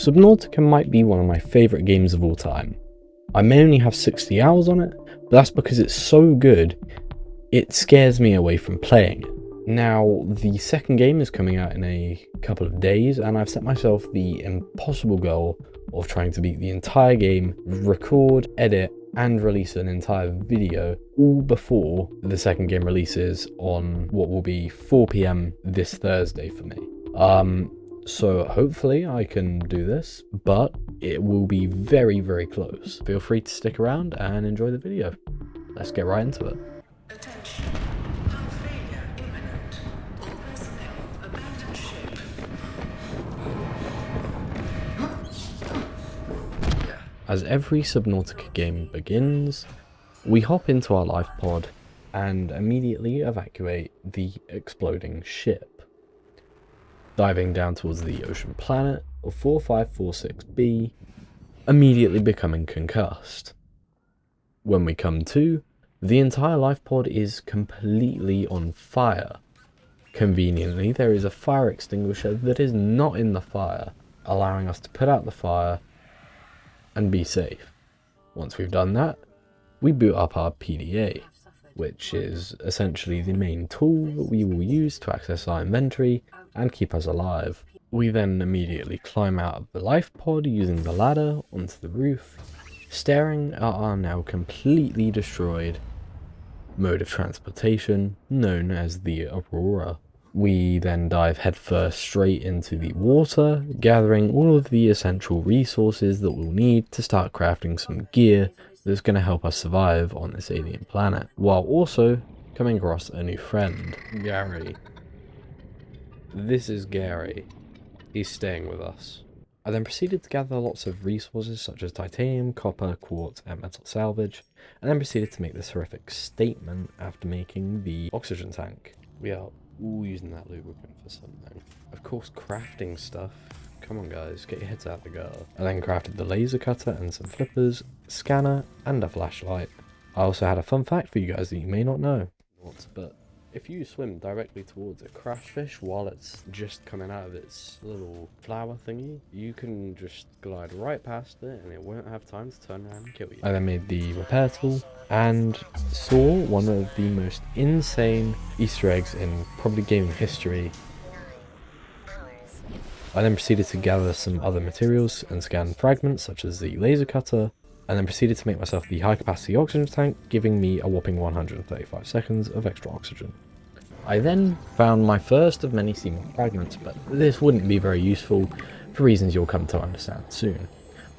Subnautica might be one of my favourite games of all time. I may only have 60 hours on it, but that's because it's so good, it scares me away from playing it. Now, the second game is coming out in a couple of days, and I've set myself the impossible goal of trying to beat the entire game, record, edit, and release an entire video all before the second game releases on what will be 4 PM this Thursday for me. So hopefully I can do this, but it will be very, very close. Feel free to stick around and enjoy the video. Let's get right into it. Attention. Hull failure imminent. All personnel abandon ship. As every Subnautica game begins, we hop into our life pod and immediately evacuate the exploding ship. Diving down towards the ocean planet of 4546b, immediately becoming concussed. When we come to, the entire life pod is completely on fire. Conveniently, there is a fire extinguisher that is not in the fire, allowing us to put out the fire and be safe. Once we've done that, we boot up our PDA, which is essentially the main tool that we will use to access our inventory and keep us alive. We then immediately climb out of the life pod using the ladder onto the roof, staring at our now completely destroyed mode of transportation known as the Aurora. We then dive headfirst straight into the water, gathering all of the essential resources that we'll need to start crafting some gear that's going to help us survive on this alien planet, while also coming across a new friend, Gary. This is Gary. He's staying with us. I then proceeded to gather lots of resources such as titanium, copper, quartz, and metal salvage, and then proceeded to make this horrific statement after making the oxygen tank. We are all using that lubricant for something. Of course, crafting stuff. Come on guys, get your heads out the gutter. I then crafted the laser cutter and some flippers, scanner, and a flashlight. I also had a fun fact for you guys that you may not know. But if you swim directly towards a crashfish while it's just coming out of its little flower thingy, you can just glide right past it and it won't have time to turn around and kill you. I then made the repair tool and saw one of the most insane Easter eggs in probably gaming history. I then proceeded to gather some other materials and scan fragments such as the laser cutter, and then proceeded to make myself the high capacity oxygen tank, giving me a whopping 135 seconds of extra oxygen. I then found my first of many seeming fragments, but this wouldn't be very useful for reasons you'll come to understand soon.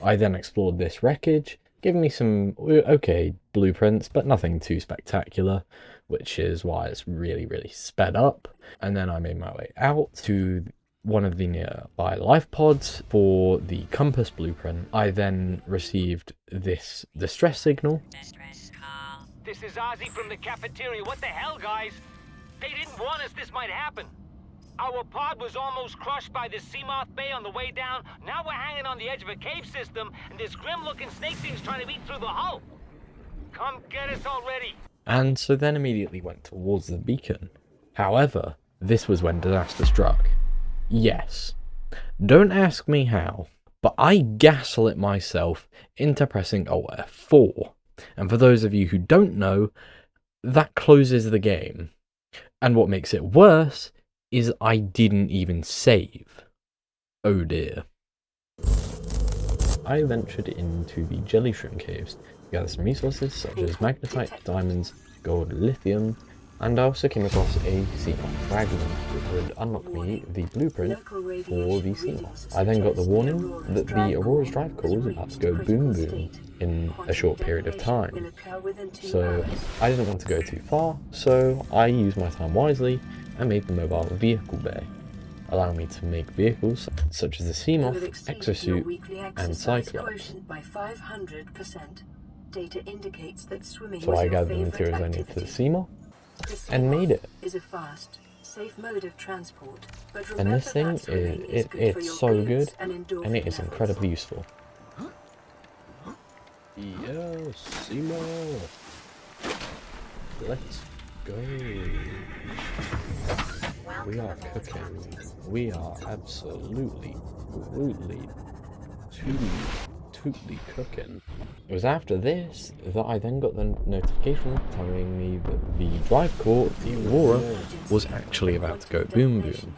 I then explored this wreckage, giving me some okay blueprints, but nothing too spectacular, which is why it's really, really sped up. And then I made my way out to one of the nearby life pods for the compass blueprint. I then received this distress signal. Distress call. This is Ozzy from the cafeteria. What the hell, guys? They didn't warn us this might happen. Our pod was almost crushed by the Seamoth Bay on the way down. Now we're hanging on the edge of a cave system, and this grim-looking snake thing's trying to eat through the hull. Come get us already. And so then immediately went towards the beacon. However, this was when disaster struck. Yes, don't ask me how, but I gaslit myself into pressing Alt F4. And for those of you who don't know, that closes the game. And what makes it worse is I didn't even save. Oh dear. I ventured into the jelly shrimp caves to gather some resources such as magnetite, diamonds, gold, lithium, and I also came across a Seamoth fragment which would unlock me the blueprint for the Seamoth. I then got the warning that the Aurora's drive core was about to go boom boom in a short period of time. So I didn't want to go too far, so I used my time wisely and made the mobile vehicle bay, allowing me to make vehicles such as the Seamoth, Exosuit, and Cyclops. So I gathered the materials I needed for the Seamoth and made it. And this thing, it's so good, and it is incredibly useful. Yes, Seamoth! Let's go! We are cooking. We are absolutely totally cooking. It was after this that I then got the notification telling me that the drive core of the Aurora was actually about to go boom boom.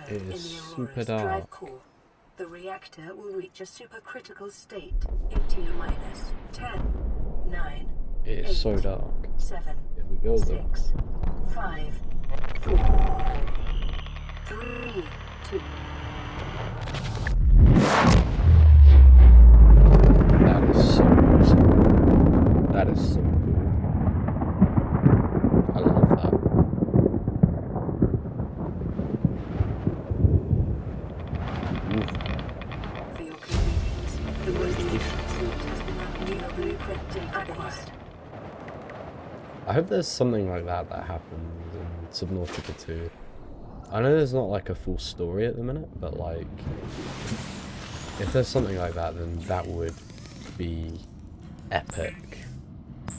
It is super dark. The reactor will reach a supercritical state in T-minus 10, 9, It is so dark. 7, Here we go though. 6, 5, 4, 3, 2. That is so awesome. That is so cool. I love that. For your convenience, the radiation suit has been new blueprint database. I hope there's something like that happens in Subnautica 2. I know there's not like a full story at the minute, but like, if there's something like that, then that would be epic.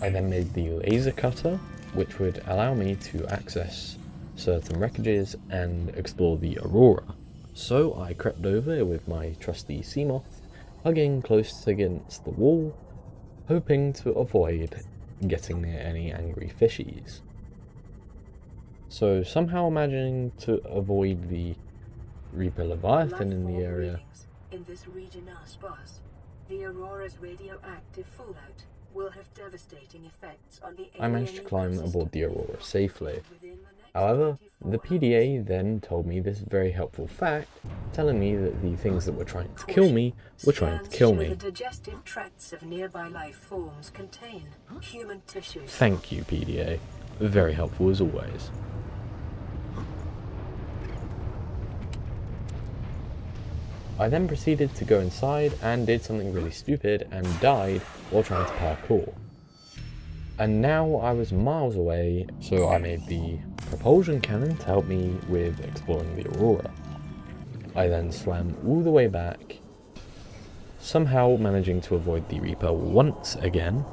I then made the laser cutter, which would allow me to access certain wreckages and explore the Aurora. So I crept over with my trusty Seamoth, hugging close against the wall, hoping to avoid getting near any angry fishies. So somehow managing to avoid the Reaper Leviathan in the area. In this region are sparse. The Aurora's radioactive fallout will have devastating effects on the I managed to climb ecosystem aboard the Aurora safely. within the next However, 24 the PDA then told me this very helpful fact, telling me that the things that were trying to kill me were trying to kill Scans show me. the digestive tracts of nearby life forms contain human tissues. Thank you, PDA. Very helpful as always. I then proceeded to go inside and did something really stupid and died while trying to parkour. And now I was miles away, so I made the propulsion cannon to help me with exploring the Aurora. I then swam all the way back, somehow managing to avoid the Reaper once again.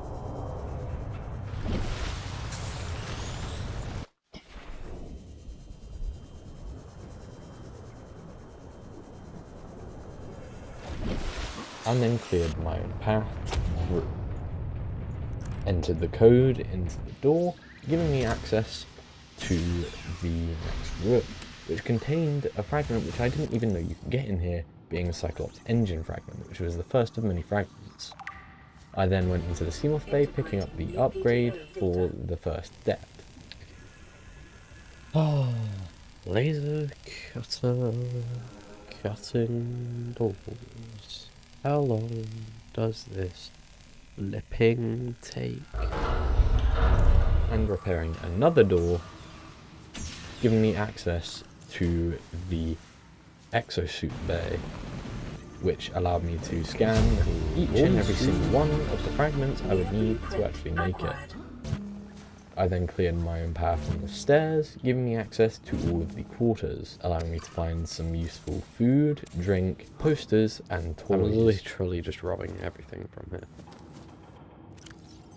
And then cleared my own path through. Entered the code into the door, giving me access to the next room, which contained a fragment which I didn't even know you could get in here, being a Cyclops engine fragment, which was the first of many fragments. I then went into the Seamoth Bay, picking up the upgrade for the first depth. Ah, laser cutter, cutting doors. How long does this flipping take? And repairing another door, giving me access to the exosuit bay, which allowed me to scan each and every single one of the fragments I would need to actually make it. I then cleared my own path on the stairs, giving me access to all of the quarters, allowing me to find some useful food, drink, posters, and toys. I'm literally just robbing everything from here.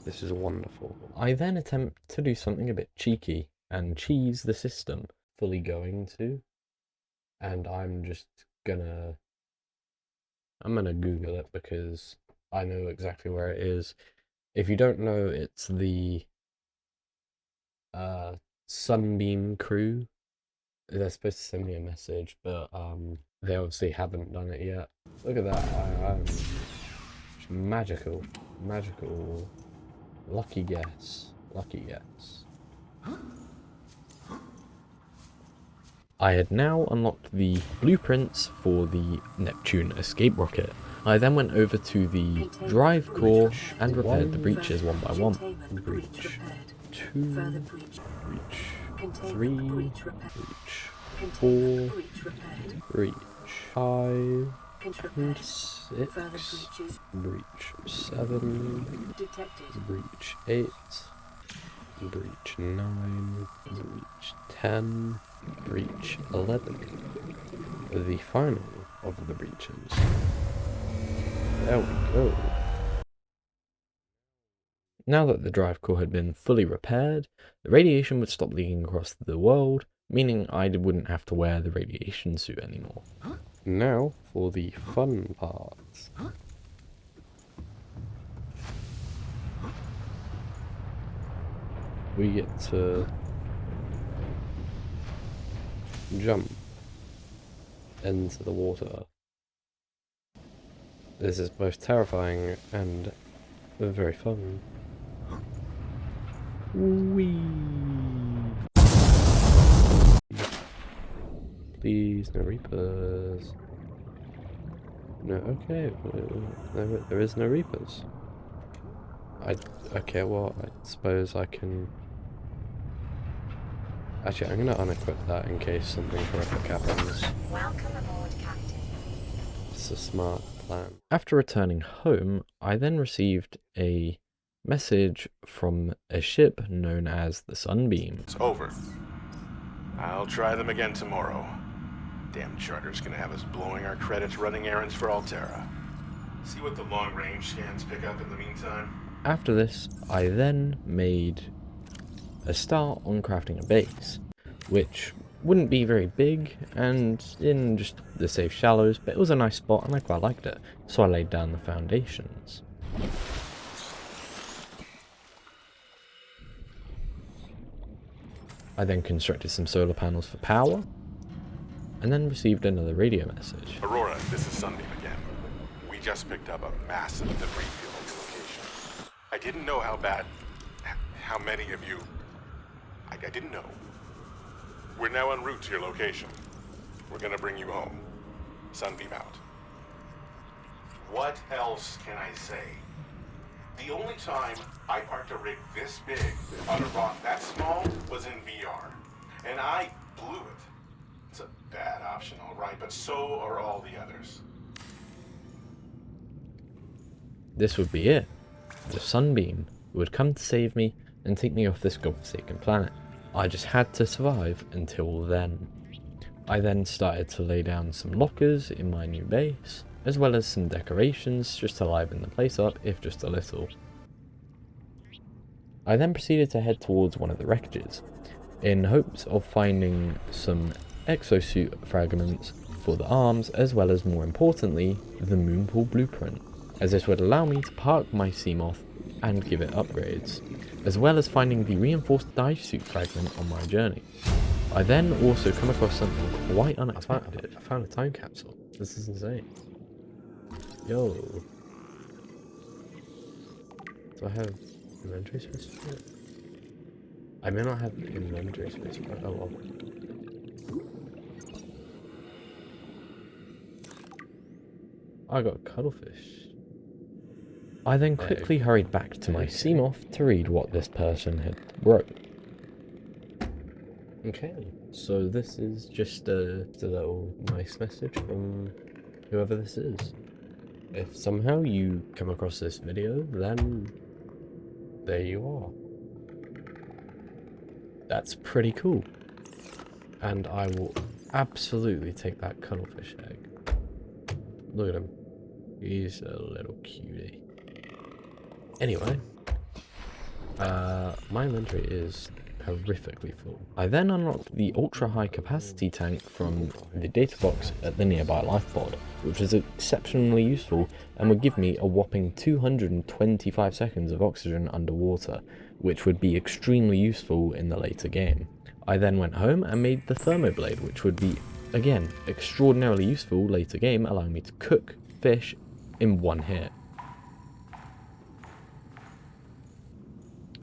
This is wonderful. I then attempt to do something a bit cheeky and cheese the system, fully going to, and I'm gonna Google it because I know exactly where it is. If you don't know, it's the Sunbeam crew. They're supposed to send me a message, but they obviously haven't done it yet. Look at that. Magical. Lucky guess. I had now unlocked the blueprints for the Neptune escape rocket. I then went over to the drive core and repaired the breaches one by one. Breach 2, breach 3, breach 4, breach 5, and 6, breach 7, breach 8, breach 9, breach 10, breach 11. The final of the breaches. There we go. Now that the drive core had been fully repaired, the radiation would stop leaking across the world, meaning I wouldn't have to wear the radiation suit anymore. Now for the fun parts. We get to jump into the water. This is both terrifying and very fun. Whee! Please, no reapers. No, okay, there is no reapers. Okay, well, I suppose I can... Actually, I'm gonna unequip that in case something horrific happens. Welcome aboard, Captain. It's a smart plan. After returning home, I then received a message from a ship known as the Sunbeam. It's over. I'll try them again tomorrow. Damn charter's gonna have us blowing our credits running errands for Altera. See what the long-range scans pick up in the meantime. After this, I then made a start on crafting a base, which wouldn't be very big and in just the safe shallows, but it was a nice spot and I quite liked it, so I laid down the foundations. I then constructed some solar panels for power, and then received another radio message. Aurora, this is Sunbeam again. We just picked up a massive debris field at your location. I didn't know how many of you... I didn't know. We're now en route to your location. We're gonna bring you home. Sunbeam out. What else can I say? The only time I parked a rig this big on a rock that small was in VR. And I blew it. It's a bad option, alright, but so are all the others. This would be it. The Sunbeam would come to save me and take me off this godforsaken planet. I just had to survive until then. I then started to lay down some lockers in my new base, as well as some decorations just to liven the place up, if just a little. I then proceeded to head towards one of the wreckages, in hopes of finding some exosuit fragments for the arms, as well as, more importantly, the Moonpool blueprint, as this would allow me to park my Seamoth and give it upgrades, as well as finding the reinforced dive suit fragment on my journey. I then also come across something quite unexpected. I found a time capsule. This is insane. Yo. Do I have inventory space for it? I may not have inventory space for it. Oh well. I got cuttlefish. I then quickly hurried back to my Seamoth to read what this person had wrote. Okay, so this is just a little nice message from whoever this is. If somehow you come across this video, then there you are. That's pretty cool. And I will absolutely take that cuttlefish egg. Look at him. He's a little cutie. Anyway, my inventory is horrifically full. I then unlocked the ultra high capacity tank from the data box at the nearby life pod, which was exceptionally useful and would give me a whopping 225 seconds of oxygen underwater, which would be extremely useful in the later game. I then went home and made the thermoblade, which would be, again, extraordinarily useful later game, allowing me to cook fish in one hit.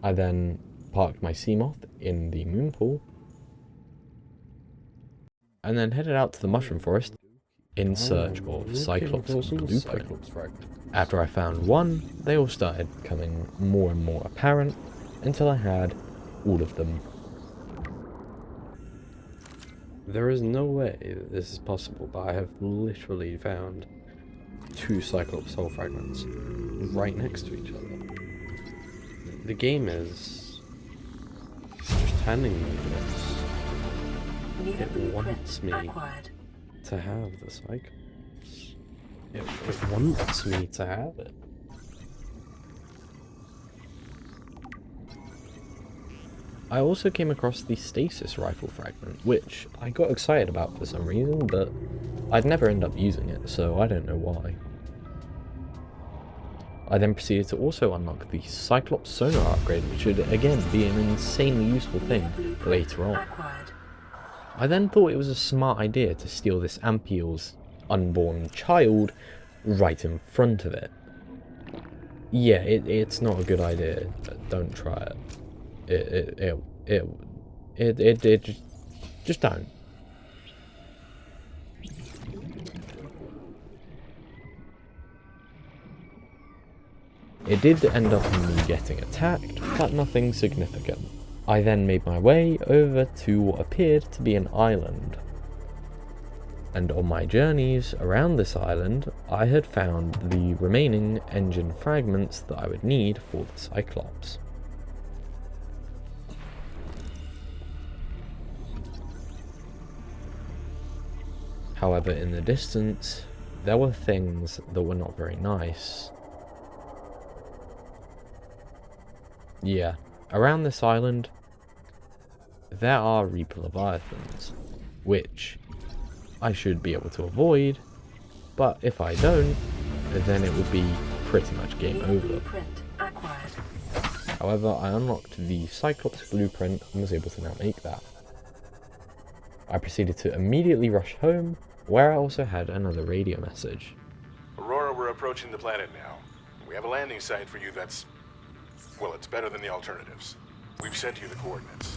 I then parked my Seamoth in the Moonpool, and then headed out to the mushroom forest in search of Cyclops blueprint. After I found one, they all started becoming more and more apparent until I had all of them. There is no way that this is possible, but I have literally found 2 Cyclops soul fragments right next to each other. The game is just handing me this. It wants me to have the Cyclops. It wants me to have it. I also came across the stasis rifle fragment, which I got excited about for some reason, but I'd never end up using it, so I don't know why. I then proceeded to also unlock the Cyclops sonar upgrade, which would again be an insanely useful thing later on. I then thought it was a smart idea to steal this Ampiel's unborn child right in front of it. Yeah, it's not a good idea. Don't try it. Just don't. It did end up in me getting attacked, but nothing significant. I then made my way over to what appeared to be an island. And on my journeys around this island, I had found the remaining engine fragments that I would need for the Cyclops. However, in the distance, there were things that were not very nice. Yeah, around this island, there are Reaper Leviathans, which I should be able to avoid, but if I don't, then it would be pretty much game over. However, I unlocked the Cyclops blueprint and was able to now make that. I proceeded to immediately rush home, where I also had another radio message. Aurora, we're approaching the planet now. We have a landing site for you that's... well, it's better than the alternatives. We've sent you the coordinates.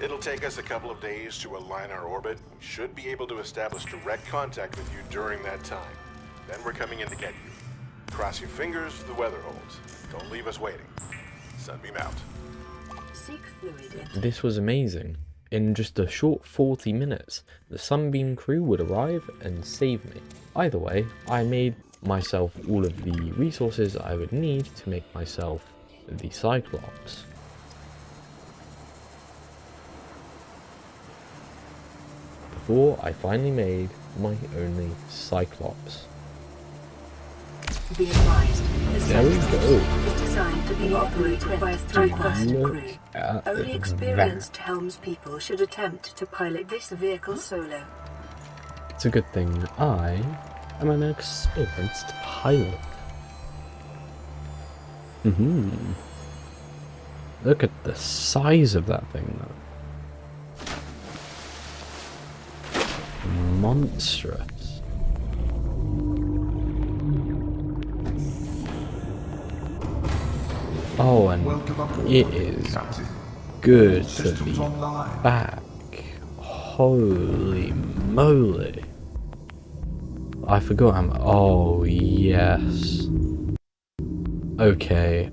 It'll take us a couple of days to align our orbit. We should be able to establish direct contact with you during that time. Then we're coming in to get you. Cross your fingers, the weather holds. Don't leave us waiting. Sunbeam out. Seek fluid in. This was amazing. In just a short 40 minutes, the Sunbeam crew would arrive and save me. Either way, I made myself all of the resources I would need to make myself the Cyclops. Before I finally made my only Cyclops. Be advised, the There we Cyclops go. is designed to be operated by a three-person Look crew. at Only experienced helmspeople should attempt to pilot this vehicle solo. It's a good thing I am an experienced pilot. Look at the size of that thing though. Monstrous. Oh, and it is good to be back. Holy moly. I forgot oh yes. Okay,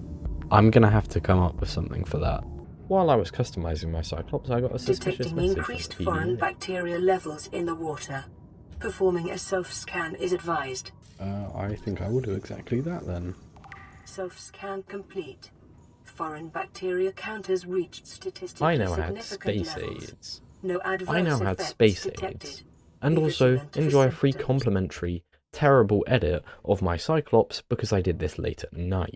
I'm gonna have to come up with something for that. While I was customizing my Cyclops, I got a suspicious Detecting message increased from the foreign PDA. bacteria levels in the water. Performing a self-scan is advised. I think I will do exactly that then. Self-scan complete. Foreign bacteria counters reached statistically I now had significant space levels. aids. No adverse I now had effects space detected. aids. And Be also vigilant for enjoy a free symptoms. complimentary, terrible edit of my Cyclops because I did this late at night.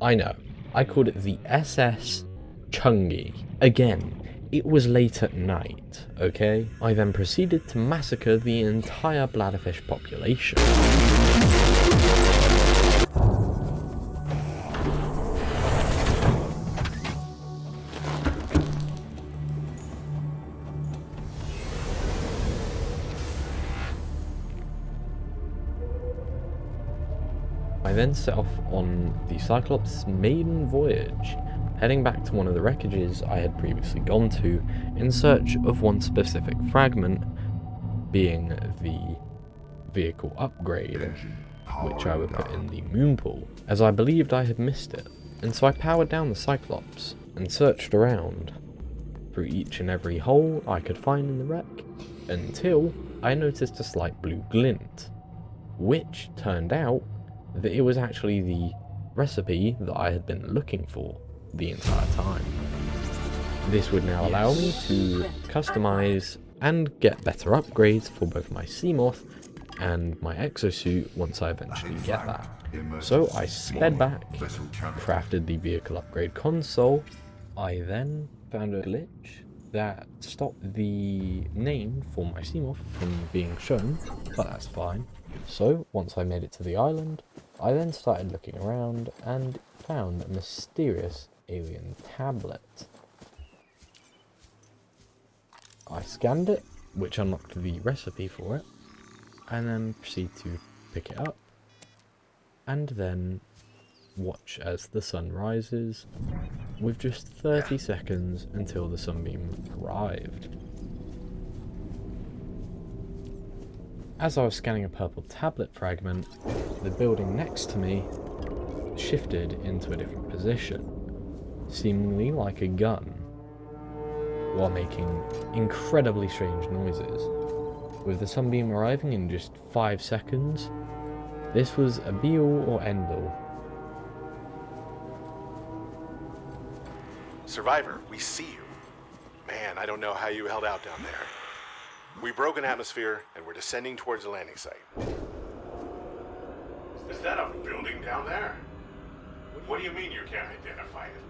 I know, I called it the SS Chungy. Again, it was late at night, okay? I then proceeded to massacre the entire bladderfish population. I then set off on the Cyclops' maiden voyage, heading back to one of the wreckages I had previously gone to in search of one specific fragment, being the vehicle upgrade, which I would put in the moon pool, as I believed I had missed it. And so I powered down the Cyclops and searched around through each and every hole I could find in the wreck, until I noticed a slight blue glint, which turned out that it was actually the recipe that I had been looking for the entire time. This would now allow me to customize and get better upgrades for both my Seamoth and my exosuit once I eventually get that. So I sped back, crafted the vehicle upgrade console. I then found a glitch that stopped the name for my Seamoth from being shown, but that's fine. So once I made it to the island, I then started looking around and found a mysterious alien tablet. I scanned it, which unlocked the recipe for it, and then proceed to pick it up, and then watch as the sun rises, with just 30 seconds until the sunbeam arrived. As I was scanning a purple tablet fragment, the building next to me shifted into a different position, seemingly like a gun, while making incredibly strange noises. With the sunbeam arriving in just 5 seconds, this was a be-all or end-all. Survivor, we see you. Man, I don't know how you held out down there. We broke an atmosphere, and we're descending towards the landing site. Is that a building down there? What do you mean you can't identify it?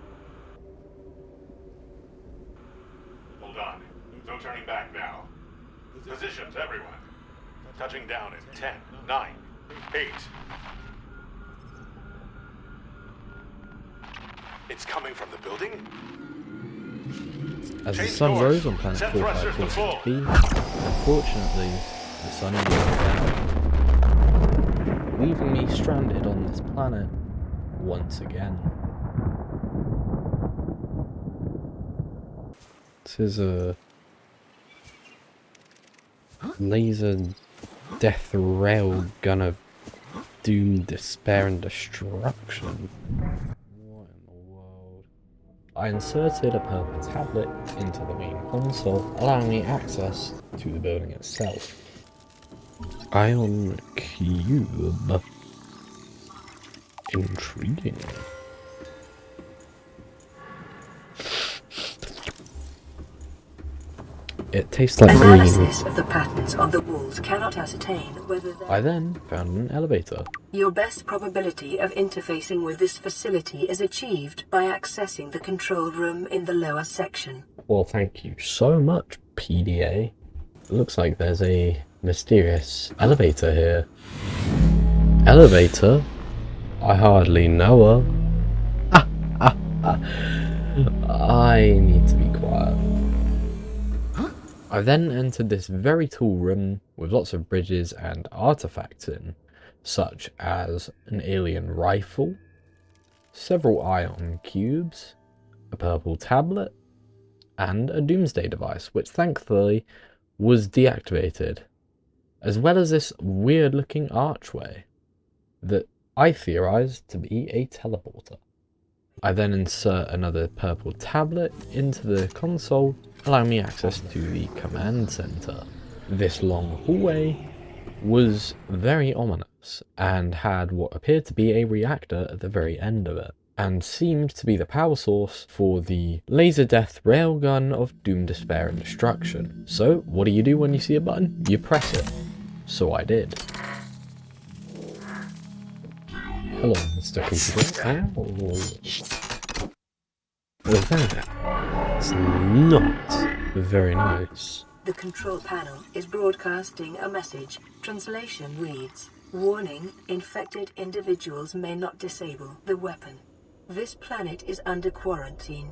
Hold on. No turning back now. Positions, everyone. Touching down in 10, 9, 8. It's coming from the building? As the sun rose on planet 4546b, unfortunately, the sun went down, leaving me stranded on this planet once again. This is a laser death rail gun of doom, despair, and destruction. What in the world? I inserted a purple tablet into the main console, allowing me access to the building itself. Ion Cube. Intriguing. It tastes like green. Analysis of the patterns on the walls cannot ascertain whether I then found an elevator. Your best probability of interfacing with this facility is achieved by accessing the control room in the lower section. Well, thank you so much, PDA. It looks like there's a mysterious elevator here. Elevator? I hardly know her. I need to be quiet. I then entered this very tall room with lots of bridges and artifacts in, such as an alien rifle, several ion cubes, a purple tablet, and a doomsday device, which thankfully was deactivated, as well as this weird looking archway that I theorized to be a teleporter. I then insert another purple tablet into the console, allowing me access to the command center. This long hallway was very ominous and had what appeared to be a reactor at the very end of it, and seemed to be the power source for the laser death railgun of doom, despair, and destruction. So what do you do when you see a button? You press it. So I did. Hello, Mr. Computer. Well, that's not very nice. The control panel is broadcasting a message. Translation reads, "Warning, infected individuals may not disable the weapon. This planet is under quarantine."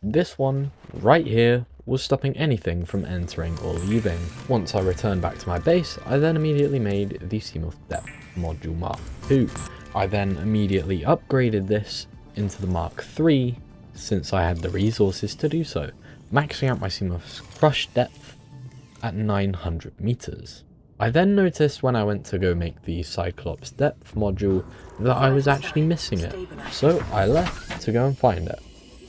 This one, right here, was stopping anything from entering or leaving. Once I returned back to my base, I then immediately made the Seamoth Depth Module Mark II. I then immediately upgraded this into the Mark III, since I had the resources to do so, maxing out my Seamoth's crush depth at 900 meters. I then noticed when I went to go make the Cyclops depth module that I was actually missing it, so I left to go and find it.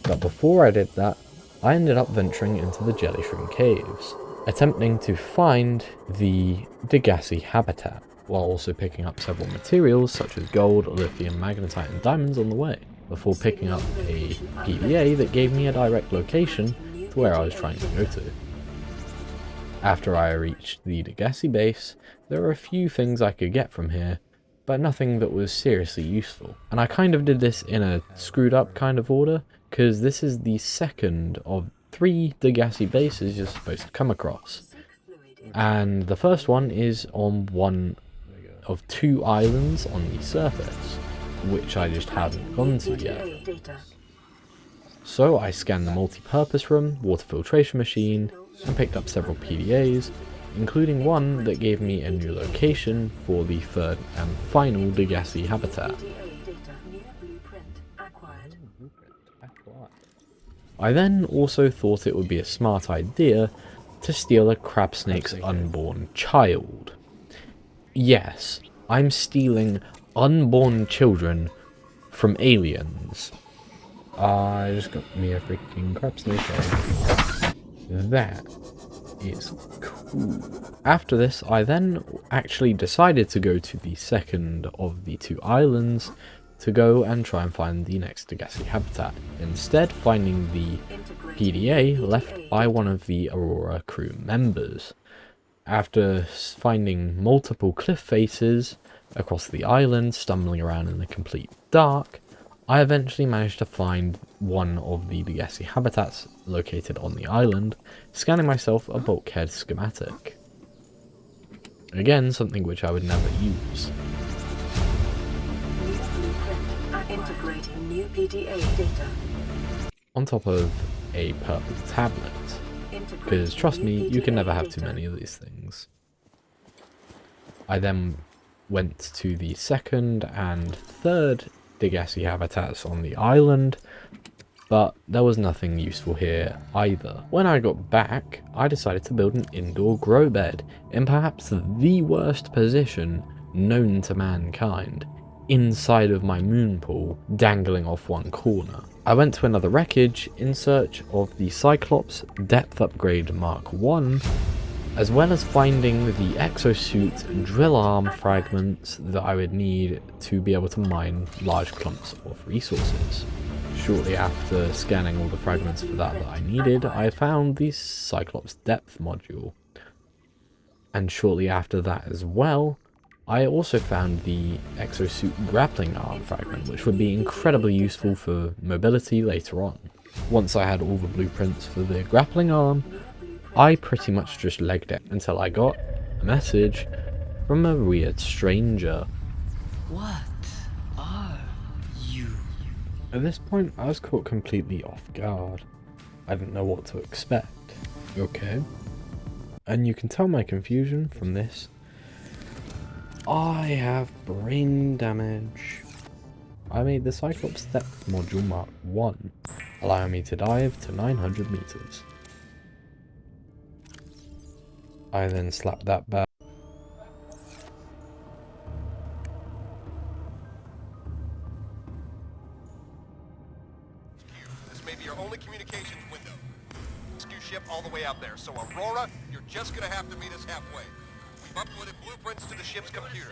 But before I did that, I ended up venturing into the Jellyshroom Caves, attempting to find the Degassi habitat, while also picking up several materials such as gold, lithium, magnetite, and diamonds on the way, before picking up a PDA that gave me a direct location to where I was trying to go to. After I reached the Degassi base, there were a few things I could get from here, but nothing that was seriously useful. And I kind of did this in a screwed up kind of order, because this is the second of 3 Degassi bases you're supposed to come across. And the first one is on one of 2 islands on the surface, which I just haven't gone to yet. So I scanned the multi-purpose room, water filtration machine, and picked up several PDAs, including one that gave me a new location for the 3rd and final Degassi habitat. I then also thought it would be a smart idea to steal a crab snake's unborn child. Yes, I'm stealing unborn children from aliens. I just got me a freaking crab snake egg. That is cool. After this, I then actually decided to go to the second of the 2 islands to go and try and find the next Degassi habitat, instead finding the PDA left by one of the Aurora crew members. After finding multiple cliff faces across the island, stumbling around in the complete dark, I eventually managed to find one of the Degassi habitats located on the island, scanning myself a bulkhead schematic. Again, something which I would never use. Integrating new PDA data. On top of a purple tablet, because trust me, you can never have too many of these things. I then went to the 2nd and 3rd Degassi habitats on the island, but there was nothing useful here either. When I got back, I decided to build an indoor grow bed in perhaps the worst position known to mankind, inside of my moon pool, dangling off one corner. I went to another wreckage in search of the Cyclops Depth Upgrade Mark 1, as well as finding the exosuit drill arm fragments that I would need to be able to mine large clumps of resources. Shortly after scanning all the fragments for that I needed, I found the Cyclops Depth module. And shortly after that as well, I also found the exosuit grappling arm fragment, which would be incredibly useful for mobility later on. Once I had all the blueprints for the grappling arm, I pretty much just legged it until I got a message from a weird stranger. What are you? At this point, I was caught completely off guard. I didn't know what to expect. Okay. And you can tell my confusion from this. I have brain damage. I made the Cyclops Depth Module Mark 1, allowing me to dive to 900 meters. I then slapped that back. This may be your only communications window. Rescue ship all the way out there, so Aurora, you're just gonna have to meet us halfway. We've uploaded blueprints to the ship's computer.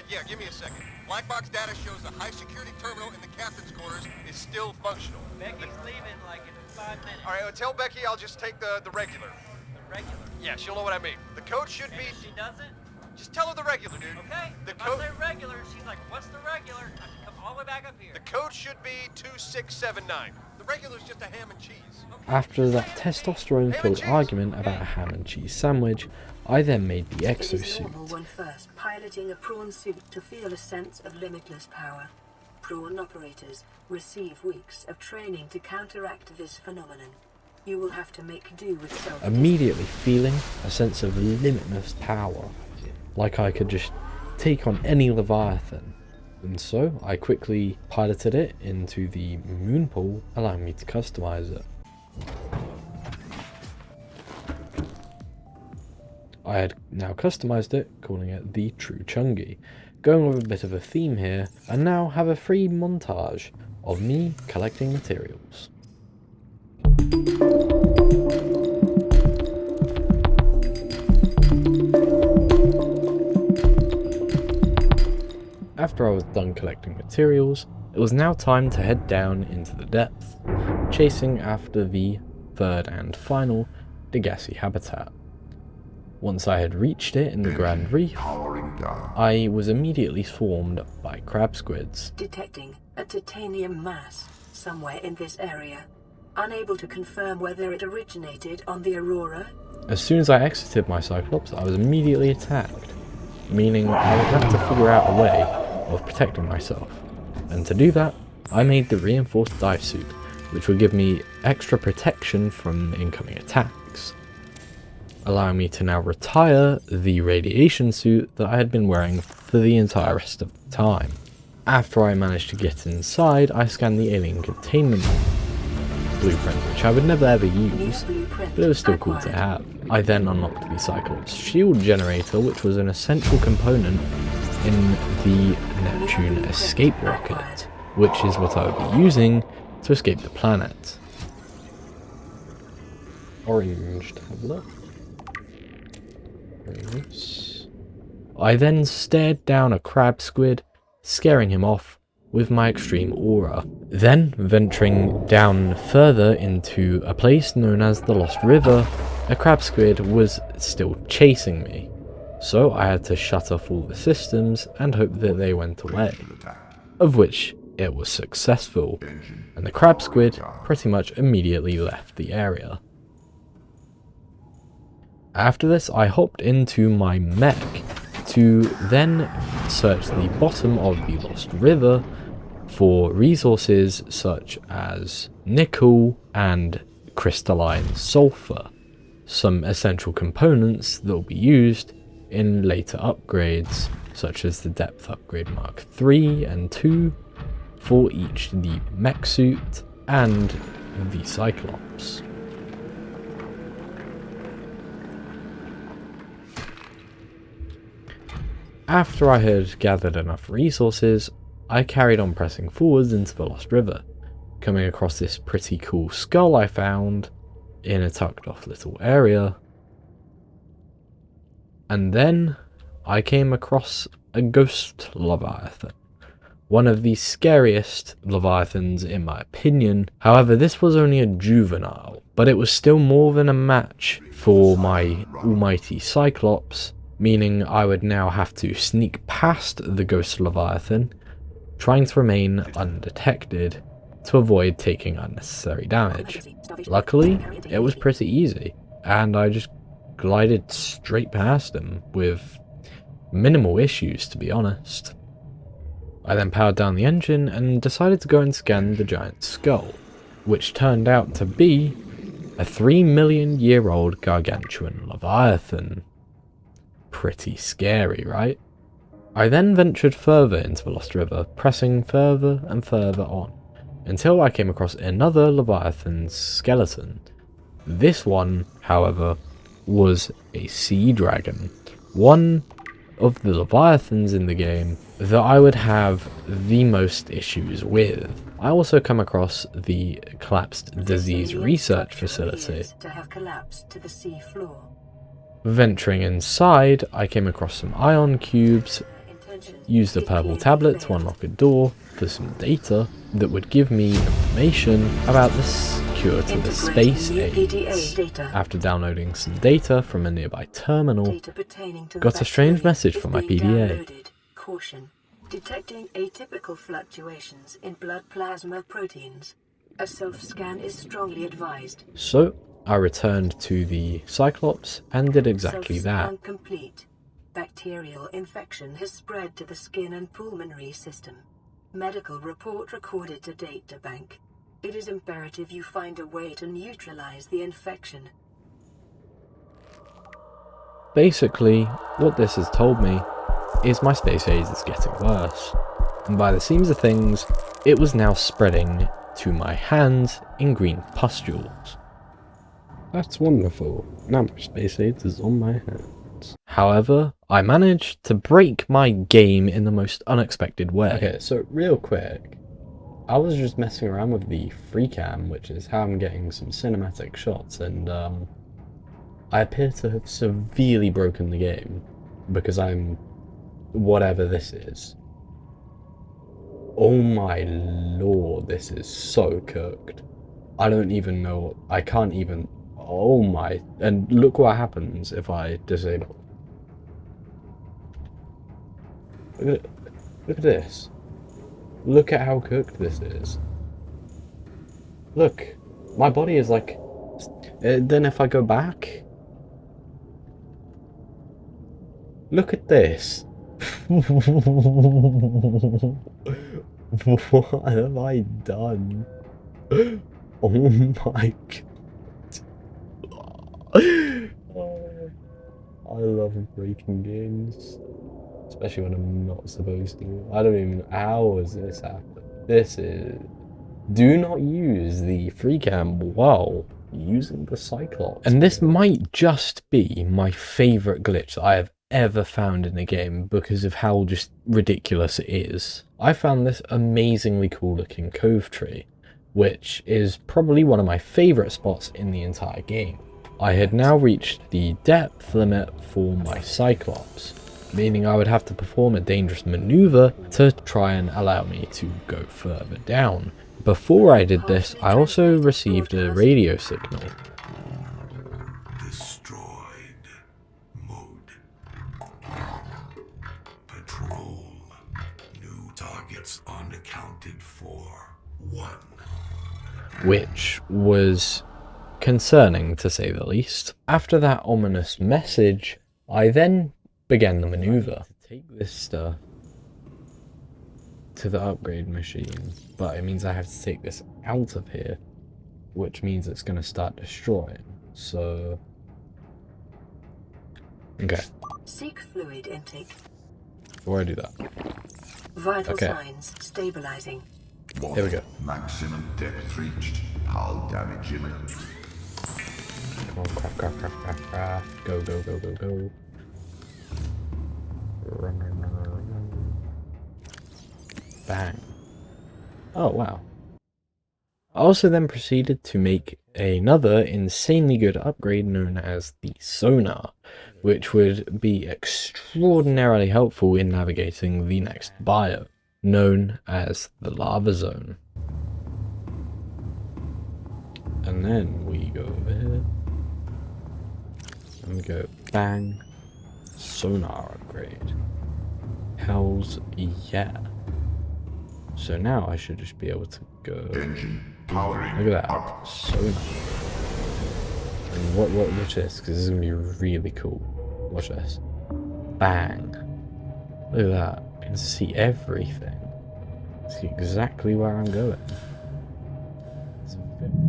Yeah, give me a second. Black box data shows the high security terminal in the captain's quarters is still functional. Becky's leaving like in 5 minutes. All right, well, tell Becky I'll just take the regular. The regular. Yeah, she'll know what I mean. The code should be... If she doesn't, Just tell her the regular, dude. okay. The If I code... say regular, she's like, what's the regular? I have to come all the way back up here. The code should be 2679. The regular's just a ham and cheese. Okay. After that testosterone-filled argument about a ham and cheese sandwich, I then made the It is normal exosuit. when first piloting a prawn suit to feel a sense of limitless power. Prawn operators receive weeks of training to counteract this phenomenon. You will have to make do with self. Immediately feeling a sense of limitless power, like I could just take on any Leviathan. And so I quickly piloted it into the moon pool, allowing me to customize it. I had now customized it, calling it the True Chungi, going with a bit of a theme here, and now have a free montage of me collecting materials. After I was done collecting materials, it was now time to head down into the depth, chasing after the 3rd and final the gassy habitat. Once I had reached it in the Grand Reef, I was immediately swarmed by crab squids. Detecting a titanium mass somewhere in this area. Unable to confirm whether it originated on the Aurora. As soon as I exited my Cyclops, I was immediately attacked, meaning I would have to figure out a way of protecting myself. And to do that, I made the reinforced dive suit, which would give me extra protection from incoming attacks, allowing me to now retire the radiation suit that I had been wearing for the entire rest of the time. After I managed to get inside, I scanned the alien containment blueprint, which I would never ever use, but it was still cool to have. I then unlocked the Cyclops shield generator, which was an essential component in the Neptune escape rocket, which is what I would be using to escape the planet. Orange tablet. Very nice. I then stared down a crab squid, scaring him off with my extreme aura. Then, venturing down further into a place known as the Lost River, a crab squid was still chasing me. So I had to shut off all the systems and hope that they went away, of which it was successful, and the crab squid pretty much immediately left the area. After this, I hopped into my mech to then search the bottom of the Lost River for resources such as nickel and crystalline sulfur, some essential components that will be used in later upgrades, such as the depth upgrade Mark 3 and 2 for each the mech suit and the Cyclops. After I had gathered enough resources, I carried on pressing forwards into the Lost River, coming across this pretty cool skull I found in a tucked off little area. And then I came across a ghost Leviathan, one of the scariest Leviathans in my opinion. However, this was only a juvenile, but it was still more than a match for my almighty Cyclops, meaning I would now have to sneak past the ghost Leviathan, trying to remain undetected to avoid taking unnecessary damage. Luckily, it was pretty easy, and I just glided straight past him with minimal issues, to be honest. I then powered down the engine and decided to go and scan the giant skull, which turned out to be a 3-million-year-old gargantuan Leviathan. Pretty scary, right? I then ventured further into the Lost River, pressing further and further on, until I came across another Leviathan's skeleton. This one, however, was a sea dragon, one of the Leviathans in the game that I would have the most issues with. I also come across the collapsed disease research facility. To have collapsed to the sea floor. Venturing inside, I came across some ion cubes, used a purple tablet to unlock a door for some data that would give me information about the cure to the space AIDS. After downloading some data from a nearby terminal, got a strange message from my PDA. Caution. Detecting atypical fluctuations in blood plasma proteins. A self-scan is strongly advised. So, I returned to the Cyclops and did exactly that. Complete. Bacterial infection has spread to the skin and pulmonary system. Medical report recorded to data bank. It is imperative you find a way to neutralize the infection. Basically, what this has told me is my space AIDS is getting worse, and by the seams of things, it was now spreading to my hands in green pustules. That's wonderful. Now my space AIDS is on my hands. However, I managed to break my game in the most unexpected way. Okay, so real quick, I was just messing around with the free cam, which is how I'm getting some cinematic shots, and I appear to have severely broken the game because I'm whatever this is. Oh my lord, this is so cooked. I don't even know, I can't even, Oh my, and look what happens if I disable. Look at this. Look at how cooked this is. Look, my body is like... Then if I go back... Look at this. What have I done? Oh my god. I love breaking games. Especially when I'm not supposed to. I don't even... How has this happened? This is... Do not use the free cam while using the Cyclops. And this might just be my favourite glitch that I have ever found in a game because of how just ridiculous it is. I found this amazingly cool looking cove tree, which is probably one of my favourite spots in the entire game. I had now reached the depth limit for my Cyclops, meaning I would have to perform a dangerous maneuver to try and allow me to go further down. Before I did this, I also received a radio signal. Destroyed. Mode. Patrol. New targets unaccounted for. 1. Which was concerning to say the least. After that ominous message, I then began the maneuver. To take this stuff to the upgrade machine, but it means I have to take this out of here, which means it's going to start destroying. So, okay. Seek fluid intake. Before I do that, Vital Okay. signs stabilizing. Here we go. Maximum depth reached. Hull damage imminent. Come on, craft. Go. Run. Bang. Oh, wow. I also then proceeded to make another insanely good upgrade known as the sonar, which would be extraordinarily helpful in navigating the next biome, known as the lava zone. And then we go over here, and we go bang, sonar upgrade. Hells yeah. So now I should just be able to go. Engine powering Look at that. up. Sonar. And watch this, because this is gonna be really cool. Watch this. Bang. Look at that. You can see everything. See exactly where I'm going.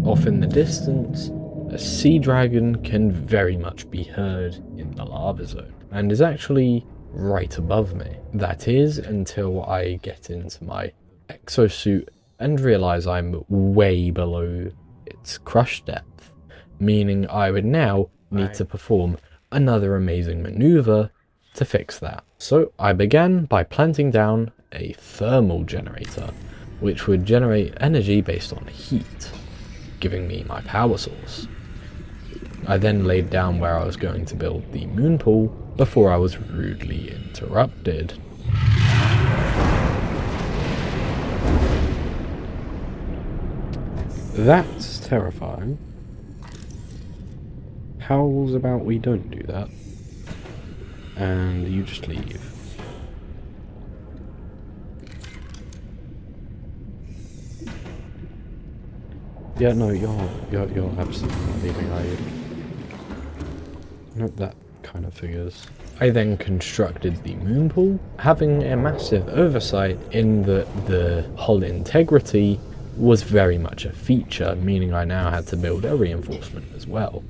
Off in the distance, a sea dragon can very much be heard in the lava zone, and is actually right above me. That is until I get into my exosuit and realize I'm way below its crush depth, meaning I would now need to perform another amazing maneuver to fix that. So I began by planting down a thermal generator, which would generate energy based on heat, giving me my power source. I then laid down where I was going to build the moon pool before I was rudely interrupted. That's terrifying. How's about we don't do that, and you just leave. Yeah, no, you're absolutely not leaving, are you? Nope, that kind of figures. I then constructed the moon pool, having a massive oversight in that the hull integrity was very much a feature, meaning I now had to build a reinforcement as well.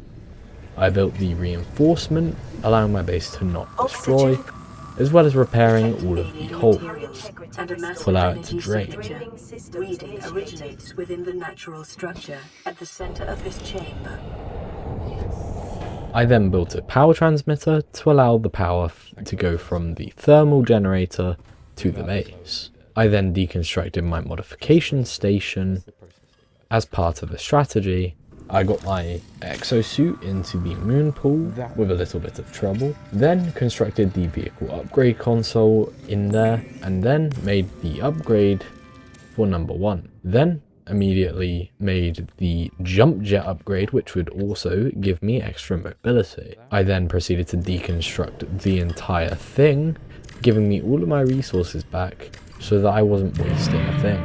I built the reinforcement, allowing my base to not destroy, as well as repairing all of the holes to allow it to drain. Reading originates within the natural structure at the center of this chamber. I then built a power transmitter to allow the power to go from the thermal generator to the base. I then deconstructed my modification station as part of a strategy. I got my exosuit into the moon pool with a little bit of trouble, then constructed the vehicle upgrade console in there, and then made the upgrade for number 1. Then, immediately made the jump jet upgrade, which would also give me extra mobility. I then proceeded to deconstruct the entire thing, giving me all of my resources back so that I wasn't wasting a thing.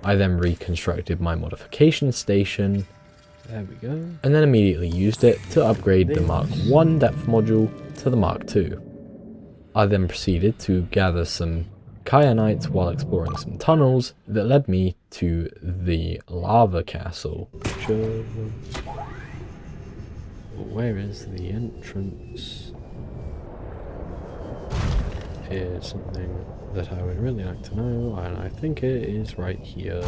I then reconstructed my modification station. There we go. And then immediately used it to upgrade the Mark 1 depth module to the Mark 2. I then proceeded to gather some kyanites while exploring some tunnels that led me to the lava castle. Where is the entrance? Here's something that I would really like to know, and I think it is right here.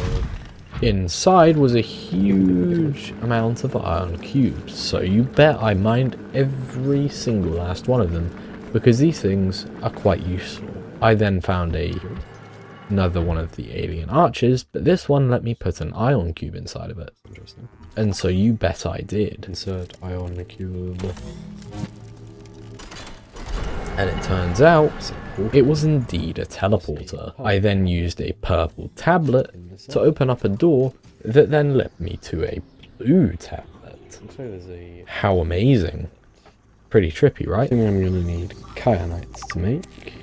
Inside was a huge amount of iron cubes, so you bet I mined every single last one of them, because these things are quite useful. I then found another one of the alien arches, but this one let me put an ion cube inside of it. Interesting. And so you bet I did. Insert ion cube. And it turns out it was indeed a teleporter. I then used a purple tablet to open up a door that then led me to a blue tablet. How amazing. Pretty trippy, right? I think I'm going to need kyanites to make.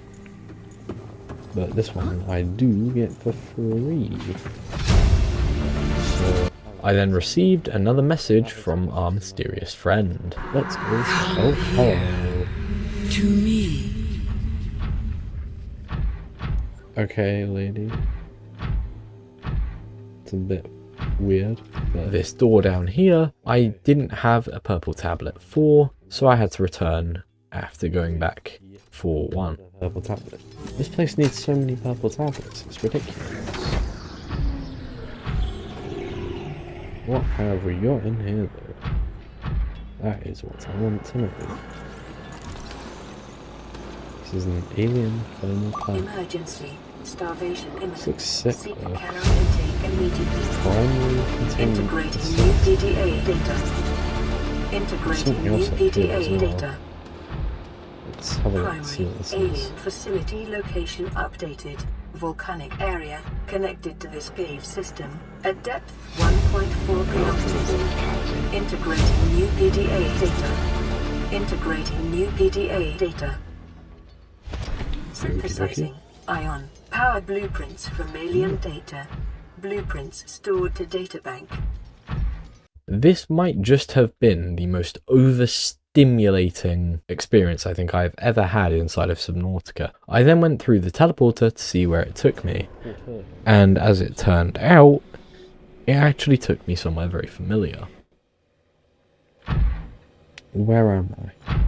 But this one I do get for free. So I then received another message from our mysterious friend. Let's go. Oh, hello. To me. Okay, lady. It's a bit weird. But this door down here, I didn't have a purple tablet for, so I had to return after going back for one. Purple tablet. This place needs so many purple tablets, it's ridiculous. What have we got in here though? That is what I want to know. This is an alien thermal plant. Emergency. Starvation imminent. This looks sick Seek though. carrier intake immediately. Primary containment Integrating new facility. PDA data. Integrating Something new else up here as PDA well. data. Let's have a look and see Primary what this alien is. facility location updated. Volcanic area connected to this cave system at depth 1.4 kilometers. Integrating new PDA data. Integrating new PDA data. Synthesizing ion. Power blueprints from alien data. Blueprints stored to databank. This might just have been the most overstimulating experience I think I've ever had inside of Subnautica. I then went through the teleporter to see where it took me, and as it turned out, it actually took me somewhere very familiar. Where am I?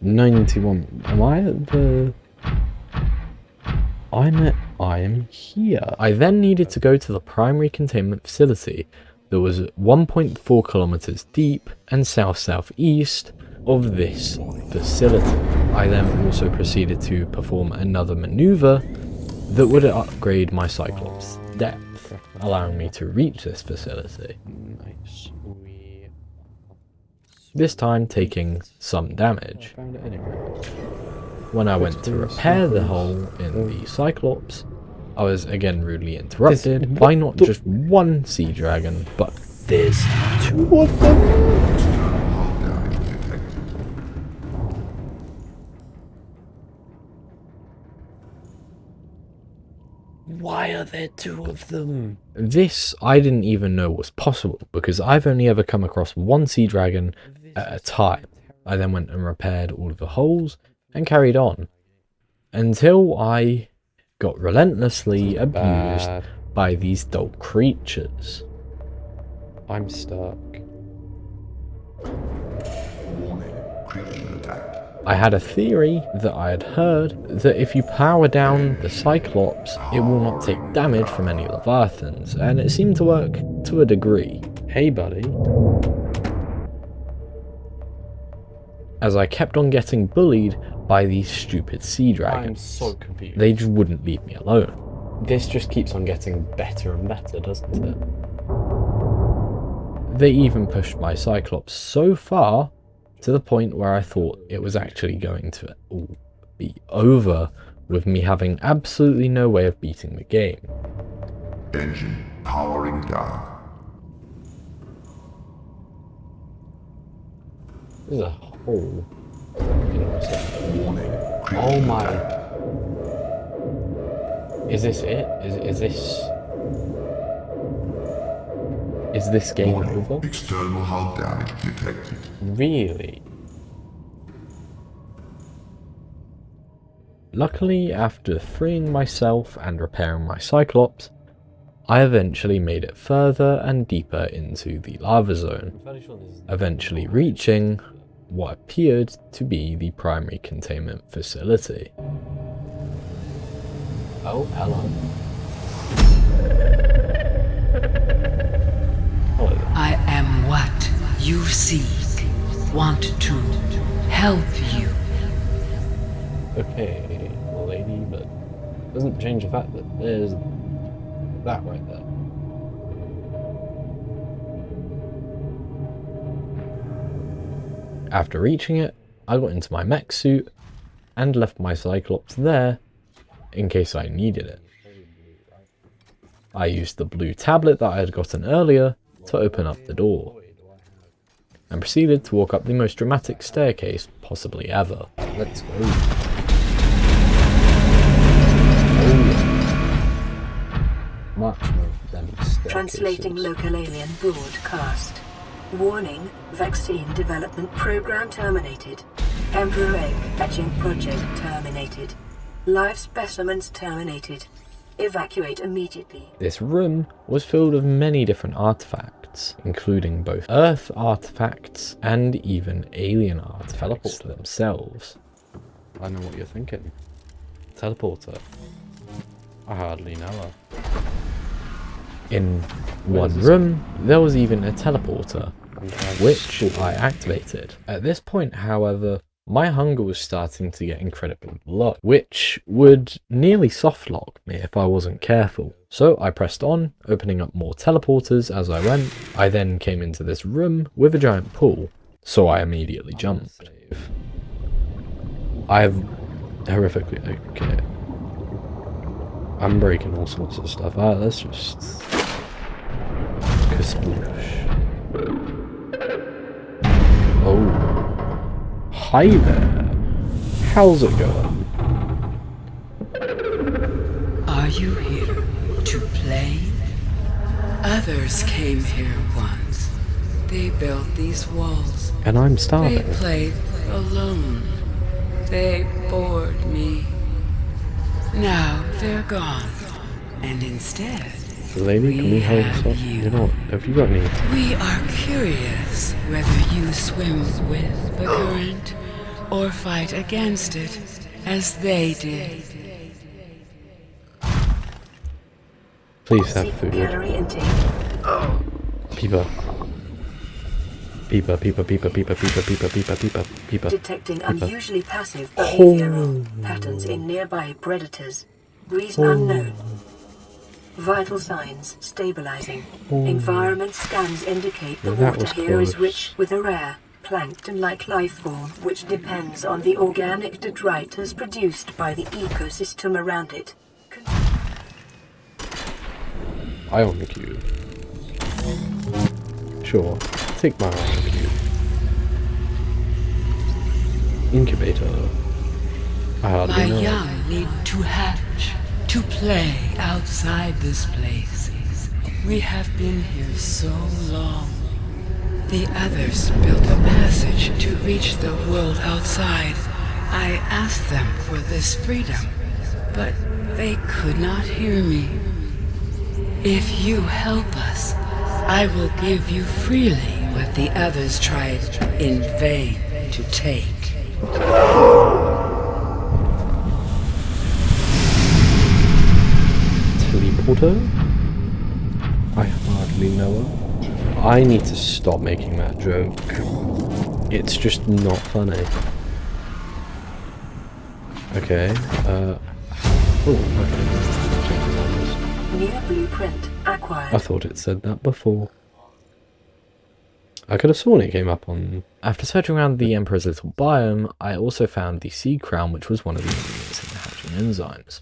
91. Am I at the... I am here. I then needed to go to the primary containment facility that was 1.4 kilometers deep and south-southeast of this facility. I then also proceeded to perform another maneuver that would upgrade my Cyclops depth, allowing me to reach this facility. Nice. This time taking some damage. When I went to repair the hole in the Cyclops, I was again rudely interrupted by not just one sea dragon, but there's two of them. Why are there two of them? This I didn't even know was possible, because I've only ever come across one sea dragon at a time. I then went and repaired all of the holes and carried on until I got relentlessly abused by these dull creatures. I'm stuck. Warning, creature attack. I had a theory that I had heard that if you power down the Cyclops, it will not take damage from any Leviathans, and it seemed to work to a degree. Hey buddy. As I kept on getting bullied by these stupid sea dragons. I'm so confused. They just wouldn't leave me alone. This just keeps on getting better and better, doesn't it? They even pushed my Cyclops so far to the point where I thought it was actually going to all be over with me having absolutely no way of beating the game. Engine powering down. There's a hole. Warning. Oh my. Is this it? Is this game Warning. over? External hull damage detected. Really? Luckily, after freeing myself and repairing my Cyclops, I eventually made it further and deeper into the lava zone, eventually reaching what appeared to be the primary containment facility. Oh, hello. Hello there. I am what you seek. Want to help you. Okay, lady, but doesn't change the fact that there's that right there. After reaching it, I got into my mech suit and left my Cyclops there in case I needed it. I used the blue tablet that I had gotten earlier to open up the door, and proceeded to walk up the most dramatic staircase possibly ever. Let's go. Much more than staircases. Translating local alien broadcast. Warning, vaccine development program terminated. Emperor egg etching project terminated. Live specimens terminated. Evacuate immediately. This room was filled with many different artifacts, including both Earth artifacts and even alien artifacts themselves. I know what you're thinking. Teleporter. I hardly know her. In one room, there was even a teleporter, which I activated. At this point, however, my hunger was starting to get incredibly low, which would nearly softlock me if I wasn't careful. So I pressed on, opening up more teleporters as I went. I then came into this room with a giant pool, so I immediately jumped. I have horrifically... okay. I'm breaking all sorts of stuff. Let's just... Kasploosh. Oh. Hi there. How's it going? Are you here to play? Others came here once. They built these walls. And I'm They starving. played alone. They bored me. Now they're gone. And instead, Lady, can we hold have this up? you. You know what? Have you got any... we are curious whether you swim with the current or fight against it as they did. Please have Seek food. calorie intake. Peeper. Peeper, peeper, peeper, peeper, peeper, peeper, peeper, peeper, peeper. Detecting Peeper. unusually passive behavioral patterns in nearby predators. Reason unknown. Vital signs stabilizing. Environment scans indicate the That water was here is close. rich with a rare plankton-like life form which depends on the organic detritus produced by the ecosystem around it. Ion cube. Sure, take my ion cube. Incubator. I hardly My know. young need to hatch, to play outside this place. We have been here so long. The others built a passage to reach the world outside. I asked them for this freedom, but they could not hear me. If you help us, I will give you freely what the others tried in vain to take. Teleporter? I hardly know her. I need to stop making that joke. It's just not funny. Okay, oh, okay. New blueprint I acquired. thought it said that before. I could have sworn it came up on... After searching around the Emperor's little biome, I also found the seed crown, which was one of the ingredients in the hatching enzymes.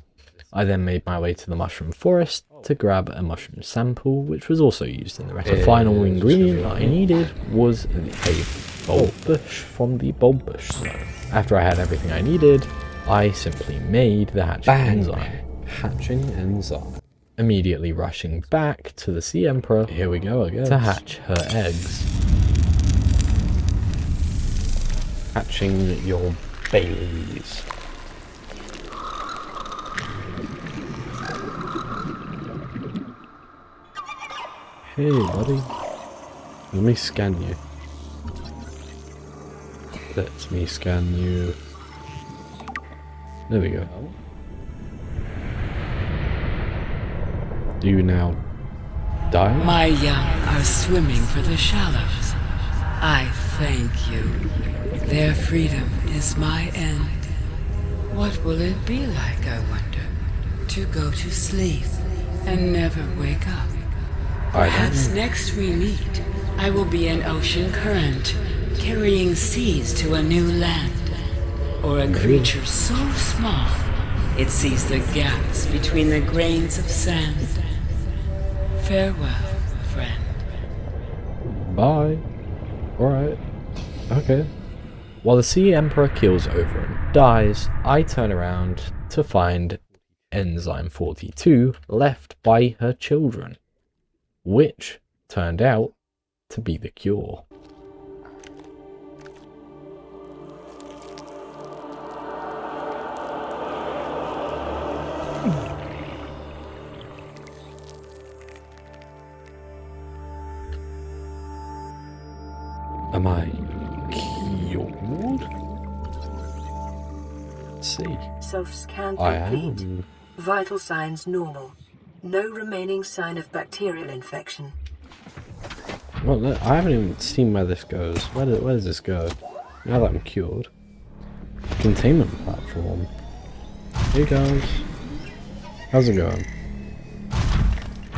I then made my way to the mushroom forest to grab a mushroom sample, which was also used in the rest. The final ingredient I needed was a bulb bush from the bulb bush zone. After I had everything I needed, I simply made the hatching enzyme. Hatching enzyme. Immediately rushing back to the Sea Emperor, here we go again, to hatch her eggs. Hatching your babies. Hey buddy, let me scan you. Let me scan you. There we go. Do you now die? My young are swimming for the shallows. I thank you. Their freedom is my end. What will it be like, I wonder, to go to sleep and never wake up? Perhaps next we meet, I will be an ocean current, carrying seas to a new land. Or a creature so small, it sees the gaps between the grains of sand. Farewell, friend. Bye. Alright. Okay. While the Sea Emperor keels over and dies, I turn around to find Enzyme 42 left by her children, which turned out to be the cure. Am I cured? Let's see. Self-scan I complete. am. Vital signs normal. No remaining sign of bacterial infection. Well, look, I haven't even seen where this goes. Where does this go? Now that I'm cured. Containment platform. Hey guys. How's it going?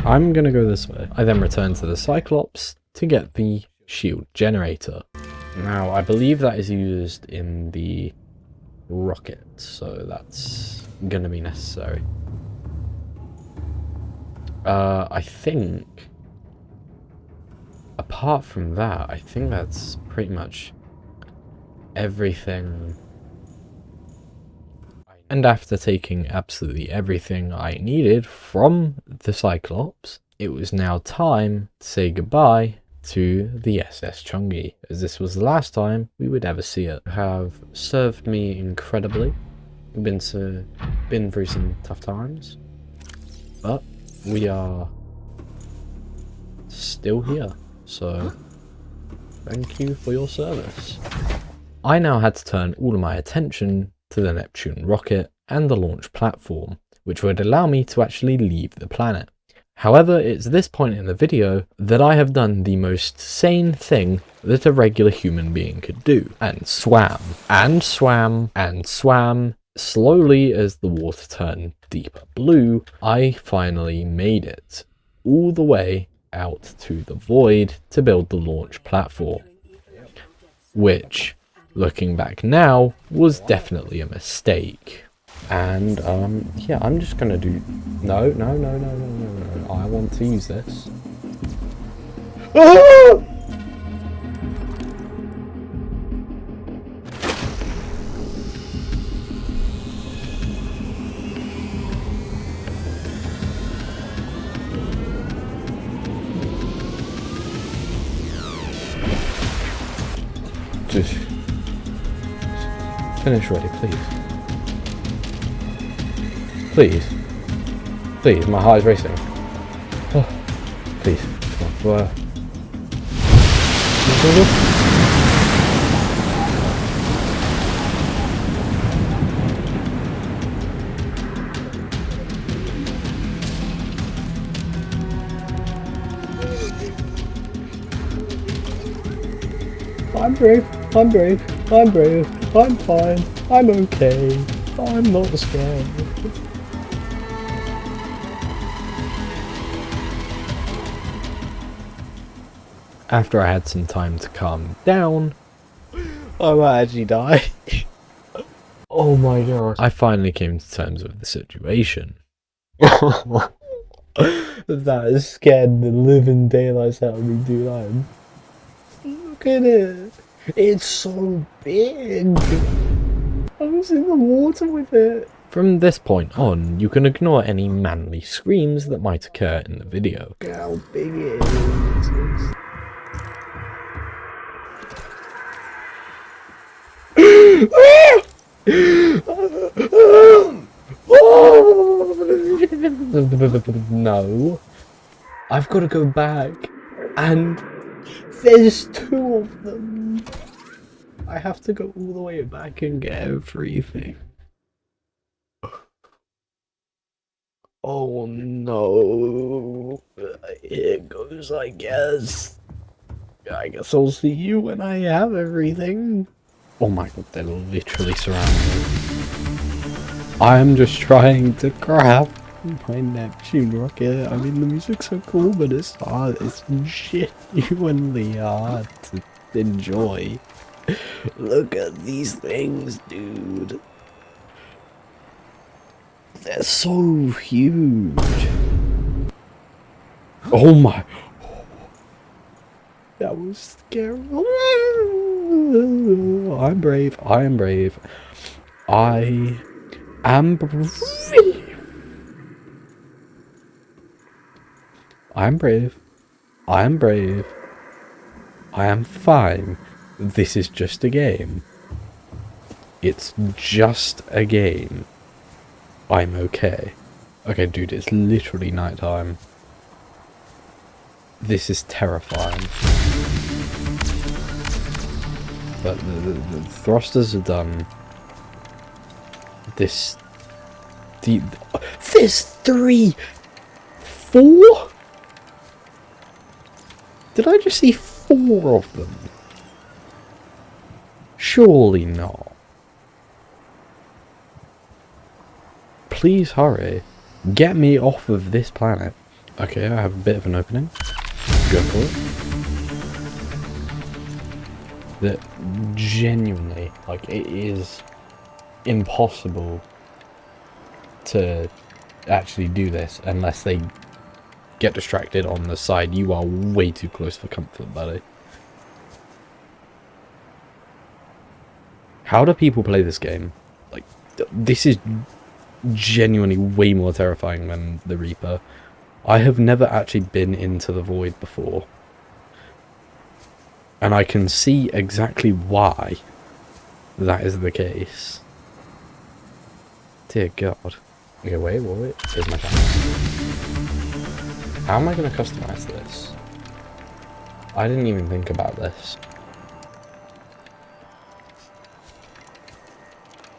I'm gonna go this way. I then return to the Cyclops to get the shield generator. Now, I believe that is used in the rocket, so that's gonna be necessary. I think, apart from that, I think that's pretty much everything. And after taking absolutely everything I needed from the Cyclops, it was now time to say goodbye to the SS Chungi, as this was the last time we would ever see it. Have served me incredibly. Been through some tough times, but we are still here, so thank you for your service. I now had to turn all of my attention to the Neptune rocket and the launch platform, which would allow me to actually leave the planet. However, it's this point in the video that I have done the most sane thing that a regular human being could do, and swam, and swam, and swam. Slowly, as the water turned deeper blue, I finally made it all the way out to the void to build the launch platform, which, looking back now, was definitely a mistake. And yeah, I'm just gonna do no, I want to use this. Ah! Just finish already, please. Please. Please, my heart is racing. Oh, please, come on. I'm brave, I'm brave, I'm brave, I'm fine, I'm okay, I'm not scared. After I had some time to calm down, I might actually die. Oh my god. I finally came to terms with the situation. That scared the living daylights out of me, dude. Look at it. It's so big. I was in the water with it. From this point on, you can ignore any manly screams that might occur in the video. Look how big it is. No. I've got to go back. And there's 2 of them. I have to go all the way back and get everything. Oh no. Here goes, I guess. I guess I'll see you when I have everything. Oh my god, they're literally surrounding me. I'm just trying to craft my Neptune rocket. I mean, the music's so cool, but it's hard. It's genuinely hard to enjoy. Look at these things, dude. They're so huge. Oh my. That was scary. I'm brave. I am brave. I am brave. I'm brave. I am brave. I am fine. This is just a game. It's just a game. I'm okay. Okay, dude, it's literally nighttime. This is terrifying. But the thrusters are done. There's 3, 4? Did I just see 4 of them? Surely not. Please hurry. Get me off of this planet. Okay, I have a bit of an opening. Go for it. That genuinely, like, it is impossible to actually do this unless they get distracted on the side. You are way too close for comfort, buddy. How do people play this game? Like, this is genuinely way more terrifying than the Reaper. I have never actually been into the Void before. And I can see exactly why that is the case. Dear God. Okay, wait. Here's my chance. How am I going to customize this? I didn't even think about this.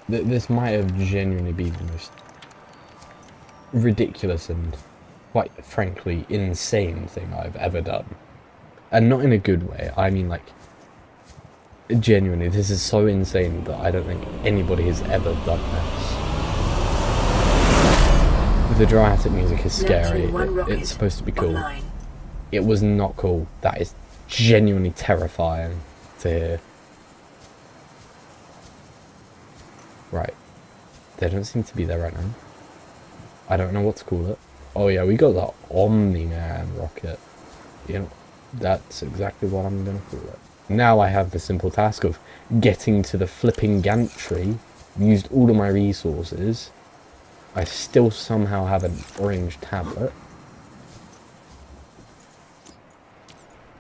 This might have genuinely been the most ridiculous and, quite frankly, insane thing I've ever done. And not in a good way. I mean, like, genuinely, this is so insane that I don't think anybody has ever done this. The dramatic music is scary. It's supposed to be cool. It was not cool. That is genuinely terrifying to hear. Right. They don't seem to be there right now. I don't know what to call it. Oh yeah, we got the Omni-Man rocket. You know, that's exactly what I'm going to call it. Now I have the simple task of getting to the flipping gantry. Used all of my resources. I still somehow have an orange tablet.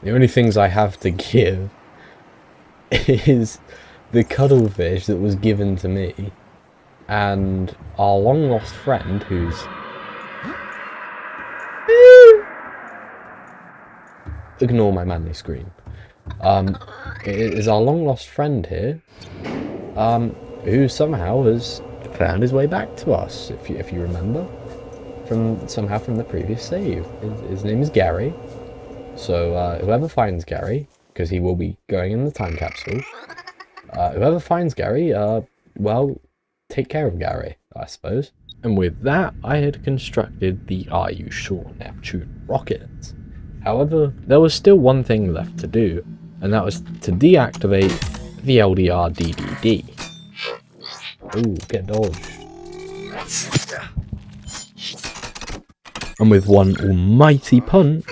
The only things I have to give is the cuttlefish that was given to me and our long lost friend who's ignore my manly scream. It is our long lost friend here, who somehow has found his way back to us, if you remember, from the previous save. His name is Gary. So whoever finds Gary, because he will be going in the time capsule, whoever finds Gary, well, take care of Gary, I suppose. And with that, I had constructed the Are You Sure Neptune rocket. However, there was still one thing left to do, and that was to deactivate the LDR DDD. Ooh, get dodged. And with one almighty punch,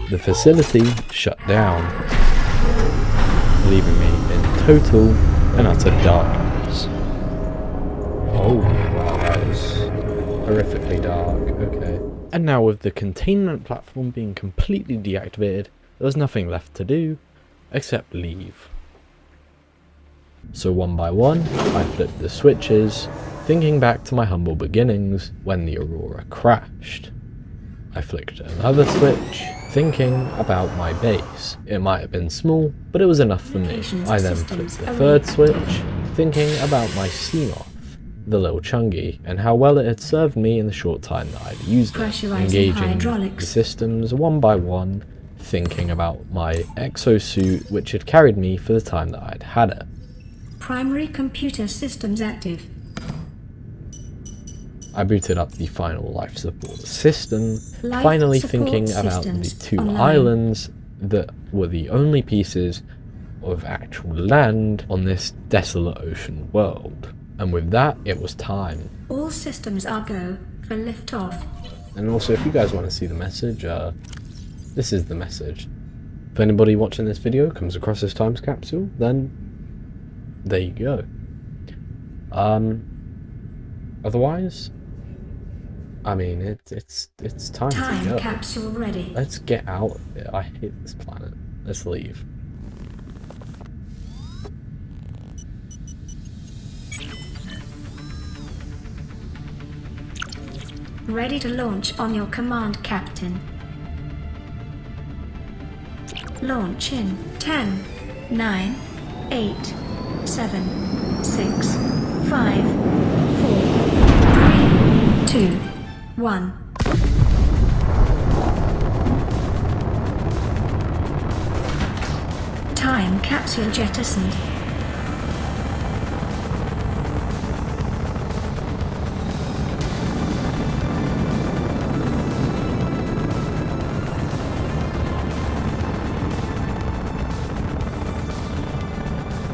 the facility shut down, leaving me in total and utter darkness. Oh wow, that is horrifically dark, okay. And now with the containment platform being completely deactivated, there was nothing left to do except leave. So one by one, I flipped the switches, thinking back to my humble beginnings when the Aurora crashed. I flicked another switch, thinking about my base. It might have been small, but it was enough for me. I then flicked the third switch, thinking about my Seamoth, the little Chungy, and how well it had served me in the short time that I'd used it, engaging the systems one by one, thinking about my exosuit which had carried me for the time that I'd had it. Primary computer systems active. I booted up the final life support system, finally thinking about the two islands that were the only pieces of actual land on this desolate ocean world. And with that, it was time. All systems are go for liftoff. And also, if you guys want to see the message, this is the message. If anybody watching this video comes across this time capsule, then there you go. Otherwise, I mean, it's time to go. Time capsule ready. Let's get out. I hate this planet. Let's leave. Ready to launch on your command, Captain. Launch in 10, 9, 8, 7, 6, 5, 4, 3, 2, 1. Time capsule jettisoned.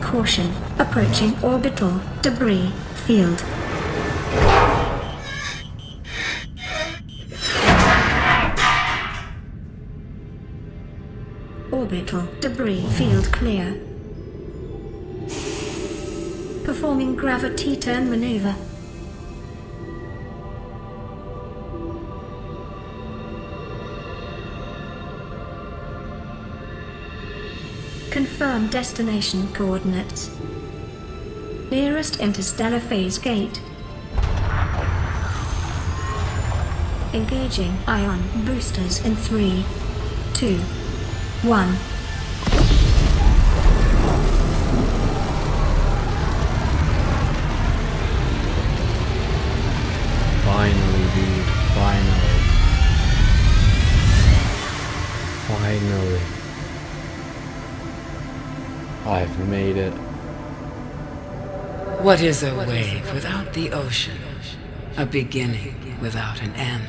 Caution, approaching orbital debris field. Orbital debris field clear. Performing gravity turn maneuver. Confirm destination coordinates. Nearest interstellar phase gate. Engaging ion boosters in 3, 2, 1. Finally, dude. Finally. Finally. I've made it. What is a wave without the ocean? A beginning without an end.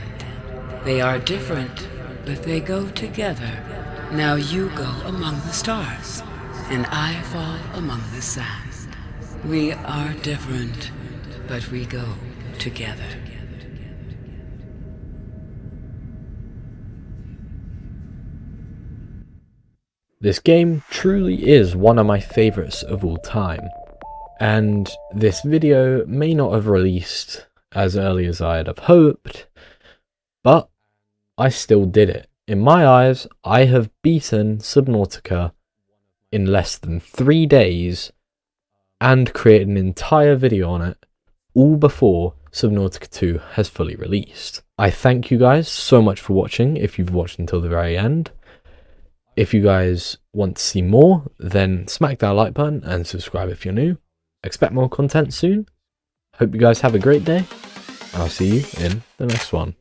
They are different, but they go together. Now you go among the stars, and I fall among the sand. We are different, but we go together. This game truly is one of my favourites of all time, and this video may not have released as early as I'd have hoped, but I still did it. In my eyes, I have beaten Subnautica in less than 3 days and created an entire video on it, all before Subnautica 2 has fully released. I thank you guys so much for watching if you've watched until the very end. If you guys want to see more, then smack that like button and subscribe if you're new. Expect more content soon. Hope you guys have a great day, and I'll see you in the next one.